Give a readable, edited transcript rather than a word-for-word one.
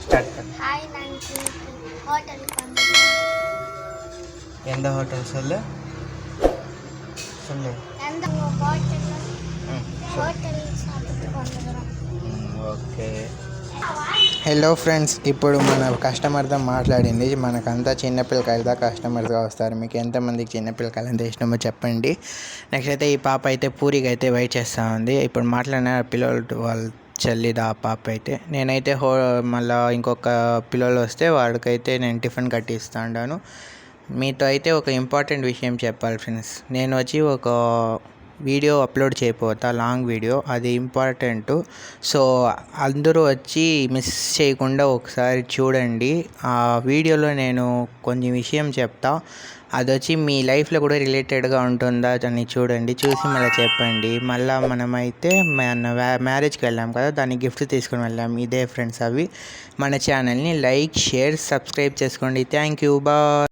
Start कर। हाय नानी hotel ಎಂದ ಹೋಟೆಲ್ ಸೊಲ್ಲು ಸೊಲ್ಲು எந்த ஹோட்டல் సొల్లు. హోటల్ సాப்பிட்டு வந்துடுறோம். ఓకే హలో ఫ్రెండ్స్, ఇప్పుడు మన కస్టమర్తో మాట్లాడింది. మనకంతా చిన్నపిల్లకాయలతో కస్టమర్స్గా వస్తారు. మీకు ఎంతమందికి చిన్నపిల్లకాయలు ఎంత ఇష్టమో చెప్పండి. నెక్స్ట్ అయితే ఈ పాప అయితే పూరికి అయితే వెయిట్ చేస్తూ ఉంది. ఇప్పుడు మాట్లాడిన పిల్లలు వాళ్ళ చెల్లిదా ఆ పాప అయితే. నేనైతే మళ్ళీ ఇంకొక పిల్లలు వస్తే వాడికైతే నేను టిఫిన్ కట్టిస్తూ ఉంటాను. మీతో అయితే ఒక ఇంపార్టెంట్ విషయం చెప్పాలి ఫ్రెండ్స్. నేను వచ్చి ఒక వీడియో అప్లోడ్ చేయబోతా, లాంగ్ వీడియో, అది ఇంపార్టెంట్. సో అందరూ వచ్చి మిస్ చేయకుండా ఒకసారి చూడండి. ఆ వీడియోలో నేను కొంచెం విషయం చెప్తా, అది వచ్చి మీ లైఫ్లో కూడా రిలేటెడ్గా ఉంటుందా దాన్ని చూడండి, చూసి మళ్ళీ చెప్పండి. మళ్ళీ మనమైతే మన మ్యారేజ్కి వెళ్ళాం కదా, దాన్ని గిఫ్ట్ తీసుకుని వెళ్ళాం. ఇదే ఫ్రెండ్స్ అవి. మన ఛానల్ని లైక్, షేర్, సబ్స్క్రైబ్ చేసుకోండి. Thank you, bye.